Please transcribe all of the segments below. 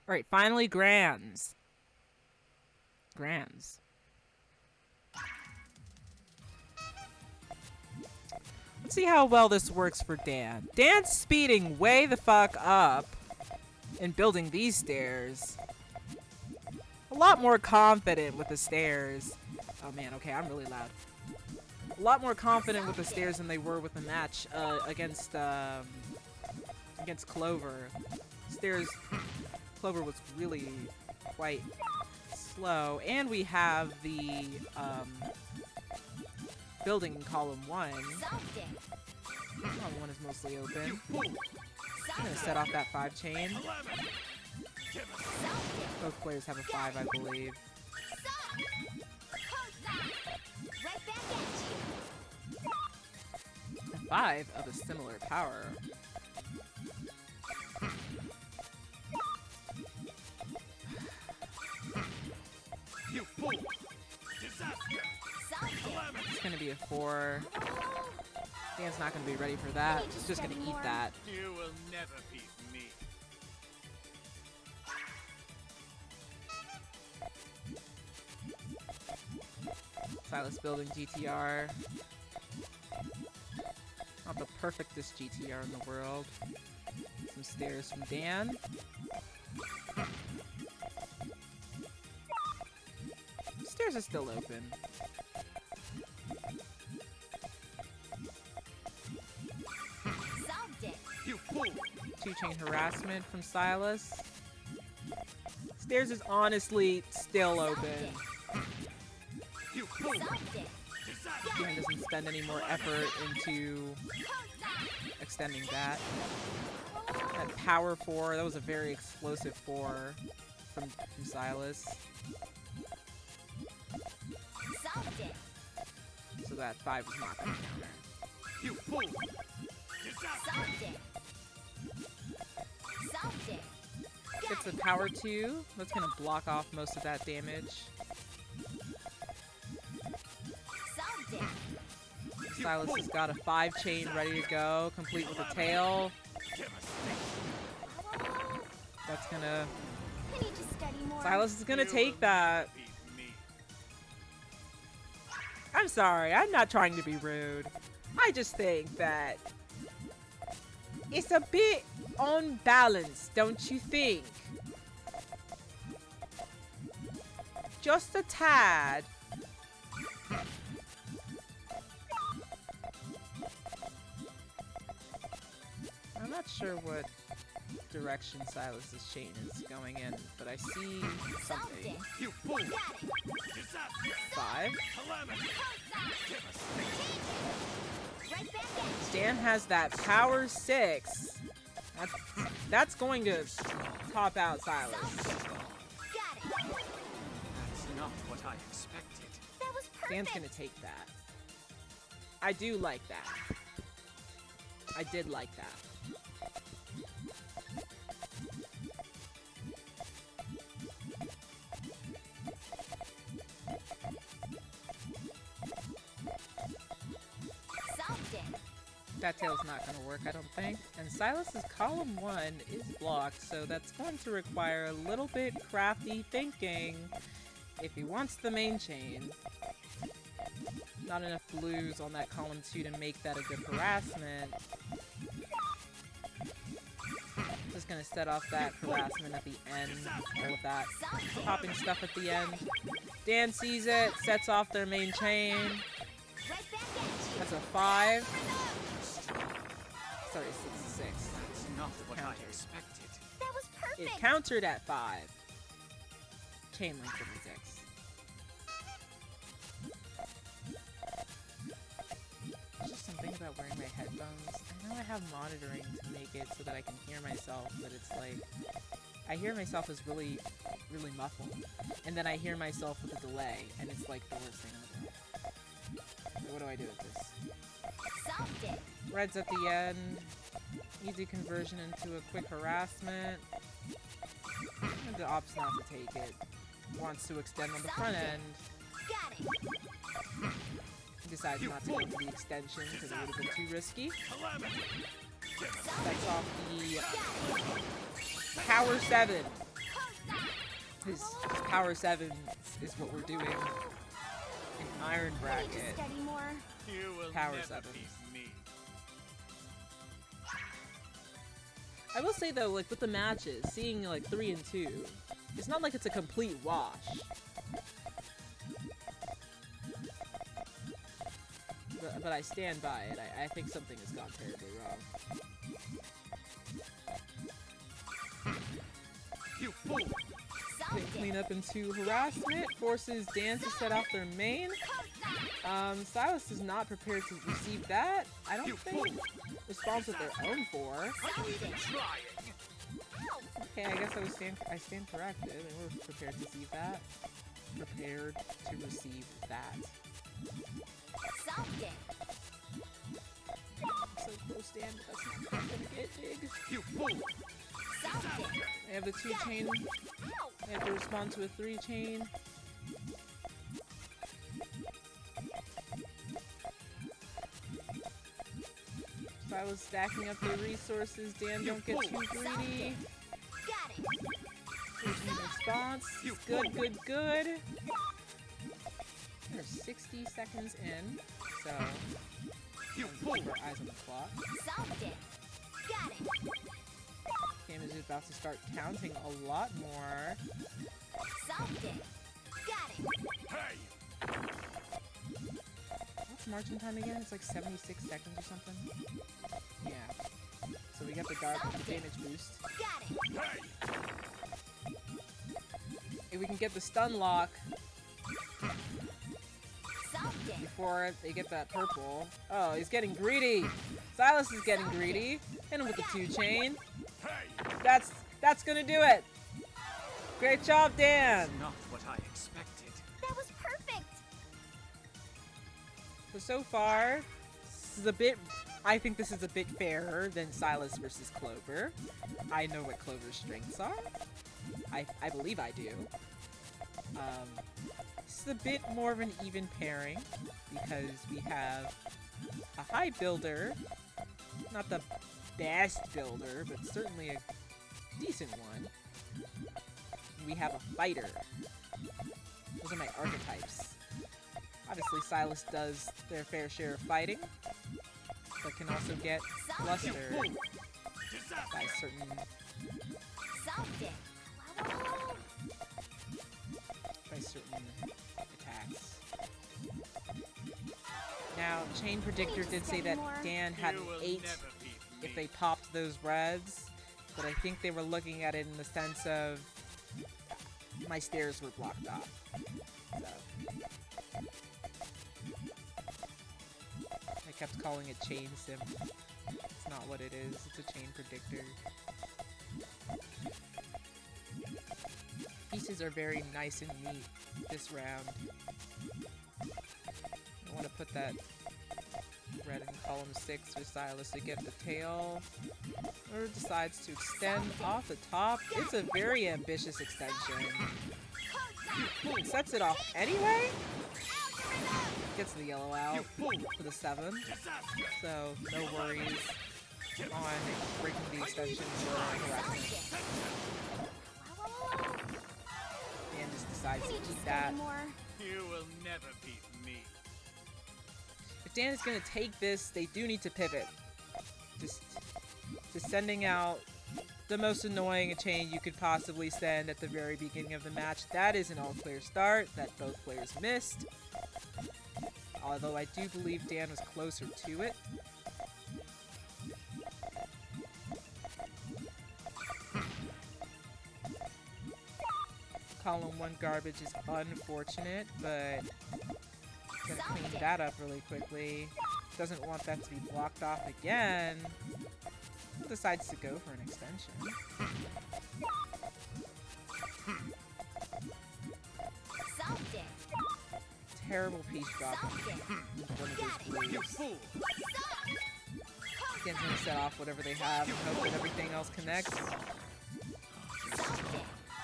Alright, finally Grands. Grands. Let's see how well this works for Dan. Dan's speeding way the fuck up in building these stairs. A lot more confident with the stairs. Oh man, okay, I'm really loud. A lot more confident with the stairs than they were with the match against Clover. Stairs, Clover was really quite slow, and we have the building in column 1. Column 1 is mostly open. I'm gonna set off that 5 chain. Both players have a 5, I believe. A 5 of a similar power. It's gonna be a 4. Dan's not gonna be ready for that. He's just gonna eat that. You will never beat me. Silas building GTR. Not the perfectest GTR in the world. Some stairs from Dan. Stairs are still open. Two-chain harassment from Silas. Stairs is honestly still open. Dan doesn't spend any more effort into extending that. That power 4, that was a very explosive 4 from Silas. So that 5 was not going to counter. Gets the power 2. That's going to block off most of that damage. Silas has got a 5 chain ready to go, complete with a tail. That's gonna... Silas is gonna take that. I'm sorry, I'm not trying to be rude. I just think that it's a bit unbalanced, don't you think? Just a tad. I'm not sure what direction Silas's chain is going in, but I see something. 5. Dan has that power 6. That's going to top out Silas. That's not what I expected. Dan's gonna take that. I do like that. I did like that. That tail's not going to work, I don't think. And Silas's column 1 is blocked, so that's going to require a little bit crafty thinking if he wants the main chain. Not enough blues on that column 2 to make that a good harassment. Just going to set off that harassment at the end. All of that popping stuff at the end. Dan sees it, sets off their main chain. That's a 5. Sorry, 6. That's not what I expected. That was perfect. It countered at 5. Chain link 56. There's just something about wearing my headphones. I know I have monitoring to make it so that I can hear myself, but it's like I hear myself as really, really muffled, and then I hear myself with a delay, and it's like the worst thing in the world. So what do I do with this? Red's at the end. Easy conversion into a quick harassment. And the opts not to take it. Wants to extend on the front end. He decides not to go for the extension because it would have been too risky. Sets off the Power 7. His power 7 is what we're doing in Iron Bracket. Study more. You will Power never 7. beat me. I will say though, like with the matches, seeing like 3 and 2, it's not like it's a complete wash. But I stand by it. I think something has gone terribly wrong. You fool! Cleanup into harassment forces Dan to set off their main. Silas is not prepared to receive that. I don't think. Responds with their own force. Okay, I guess I stand corrected. They were prepared to receive that. Prepared to receive that. So close, Dan, but that's not quite gonna get big. You fool! They have the 2 chain. They have to respond to a 3 chain. Silas stacking up their resources. Dan, don't get too greedy. 3 chain response. Good, good, good. We're 60 seconds in, so keep our eyes on the clock. Game is about to start counting a lot more. What's marching time again? It's like 76 seconds or something. Yeah. So we got the damage boost. If we can get the stun lock before they get that purple. Oh, he's getting greedy. Silas is getting greedy. Hit him with the 2 chain. That's gonna do it. Great job, Dan. Not what I expected. That was perfect. So far, this is a bit. I think this is a bit fairer than Silas versus Clover. I know what Clover's strengths are. I believe I do. This is a bit more of an even pairing because we have a high builder, not the best builder, but certainly a decent one. We have a fighter. Those are my archetypes. Obviously, Silas does their fair share of fighting, but can also get flustered by certain attacks. Now, Chain Predictor did say that Dan had an 8 if they popped those reds, but I think they were looking at it in the sense of my stairs were blocked off. So I kept calling it Chain Sim. It's not what it is, it's a Chain Predictor. Pieces are very nice and neat this round. I want to put that red in column 6 for Silas to get the tail, or decides to extend off the top. It's a very ambitious extension. It sets it off anyway. Gets the yellow out for the 7, so no worries on breaking the extension for harassment. Dan just decides to keep that. You will never beat me. If Dan is going to take this, they do need to pivot. Just sending out the most annoying chain you could possibly send at the very beginning of the match. That is an all-clear start that both players missed. Although I do believe Dan was closer to it. Column 1 garbage is unfortunate, but gonna clean that up really quickly. Doesn't want that to be blocked off again. Decides to go for an extension. Terrible piece drop. One of those blues. Dan's gonna set off whatever they have and hope that everything else connects.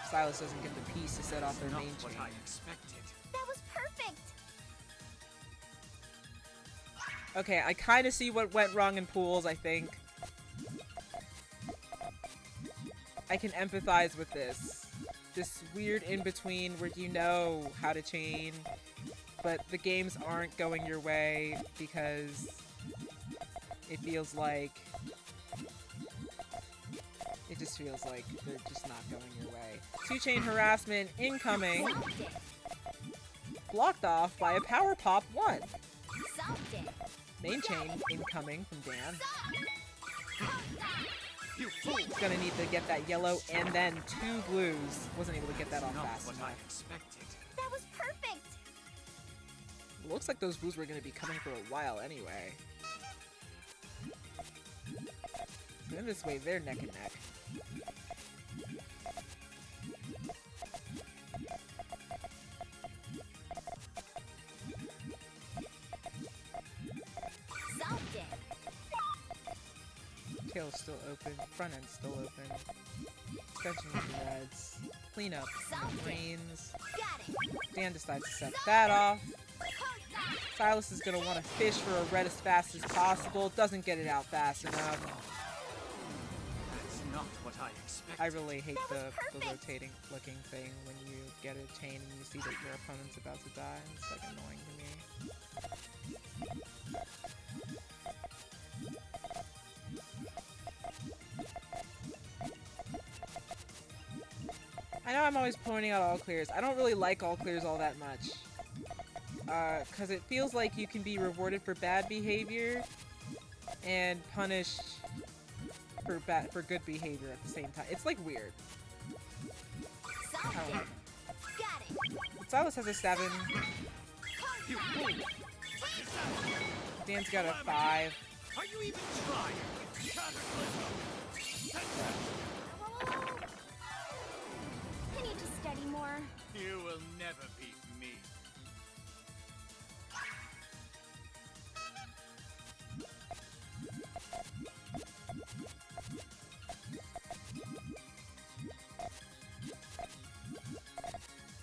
Silas doesn't get the piece to set off their main chain. That was perfect. Okay, I kind of see what went wrong in pools, I think. I can empathize with this. this weird in-between where you know how to chain, but the games aren't going your way because it feels like... It just feels like they're just not going your way. 2-chain harassment incoming. Blocked off by a power pop 1. Main chain incoming from Dan. You fool! He's gonna need to get that yellow and then 2 blues. Wasn't able to get that off Not fast what enough. I expected. That was perfect. Looks like those blues were gonna be coming for a while anyway. So in this way, they're neck and neck. Tail's still open, front end's still open. Extension with the reds. Clean up the greens. Dan decides to set that off. Silas is gonna want to fish for a red as fast as possible. Doesn't get it out fast enough. That's not what I expected. I really hate the rotating flicking thing when you get a chain and you see that your opponent's about to die. It's like annoying to me. I know I'm always pointing out all clears. I don't really like all clears all that much. Because it feels like you can be rewarded for bad behavior and punished for good behavior at the same time. It's like weird. I don't know. But Silas has a 7. You fool! Dan's got a 5. Are you even trying? Cataclysm! Can you just study more? You will never beat me.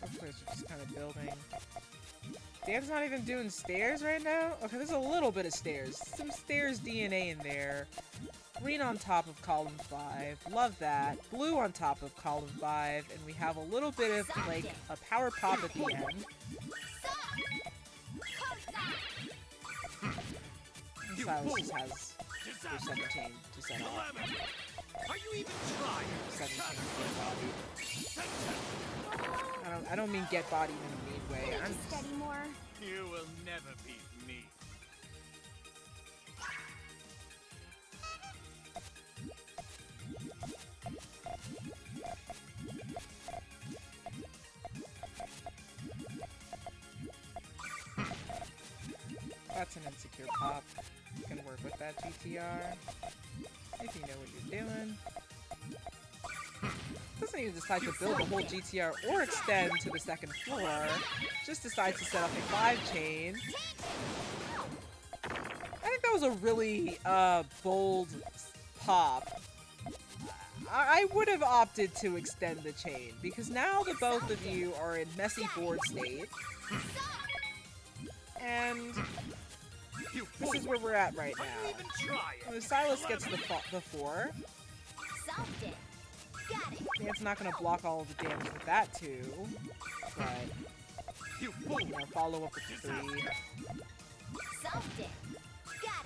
Of course, we're just kind of building. Dan's not even doing stairs right now? Okay, there's a little bit of stairs. Some stairs DNA in there. Green on top of column 5. Love that. Blue on top of column 5. And we have a little bit of, like, a power pop at the end. And Silas just has their 17 to set off. Are you even trying? 17 to get bodied. I don't mean get bodied in a mean way. Can you I'm just study more? You will never beat me. That's an insecure pop. You can work with that GTR if you know what you're doing. Doesn't even decide to build the whole GTR or extend to the second floor. Just decides to set up a 5-chain. I think that was a really bold pop. I would have opted to extend the chain because now the both of you are in messy board state. And this is where we're at right now. Silas gets the 4. Dan's not going to block all of the damage with that 2, but you know, follow up with the 3.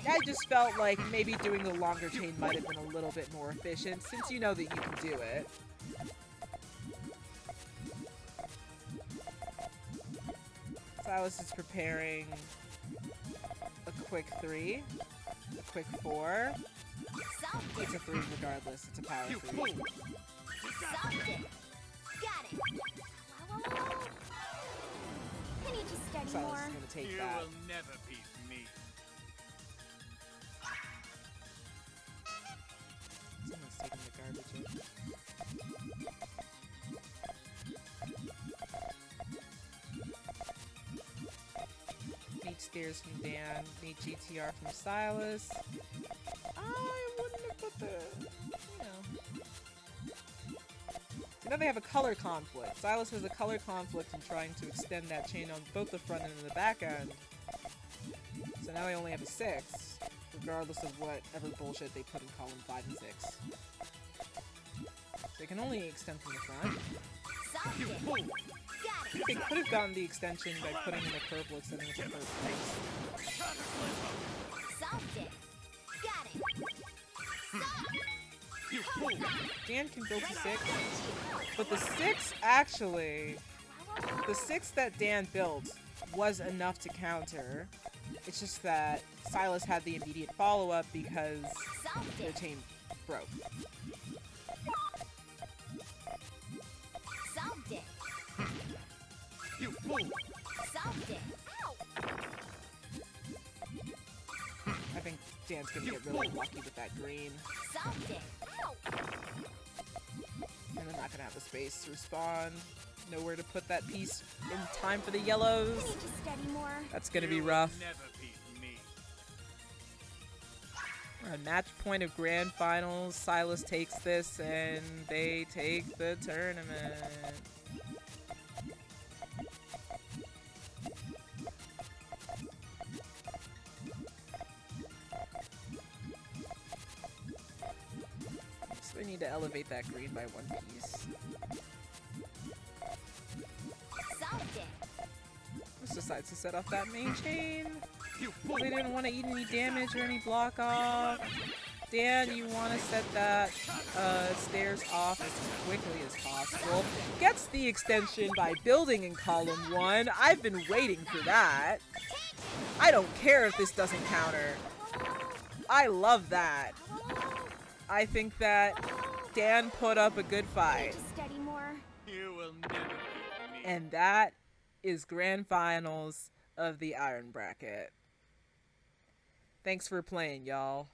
I just felt like maybe doing the longer chain might have been a little bit more efficient since you know that you can do it. Silas is preparing a quick 3, a quick 4. It's a 3 regardless, it's a power 3. Can you just study Silas more? is going to take You that. will never beat me. Someone's taking the garbage in. Need stairs from Dan, need GTR from Silas. I wouldn't have put the, you know. So now they have a color conflict. Silas has a color conflict in trying to extend that chain on both the front end and the back end. So now they only have a 6, regardless of whatever bullshit they put in column 5 and 6. So they can only extend from the front. Solved You it. fool! Got it. They could have gotten the extension by putting in the purple extending it to purple. Solved it. Got it. You fool! Dan can build to 6, but the 6 actually, the 6 that Dan built was enough to counter. It's just that Silas had the immediate follow-up because Solved their it. chain broke. Solved it. You fool! Solved it. Ow. I think Dan's gonna get really lucky with that green, Solved it. Ow. and they're not gonna have the space to respond. Nowhere to put that piece in time for the I yellows. need to study more. That's gonna be You will rough. never beat me. We're on match point of grand finals. Silas takes this and they take the tournament. So we need to elevate that green by 1 piece. Solved it. Just decides to set off that main chain. You fool! They didn't want to eat any damage or any block off. Dan, you want to set that stairs off as quickly as possible. Gets the extension by building in column 1. I've been waiting for that. I don't care if this doesn't counter. I love that. I think that Dan put up a good I fight. need to study more. You will never beat me. And that is grand finals of the Iron Bracket. Thanks for playing, y'all.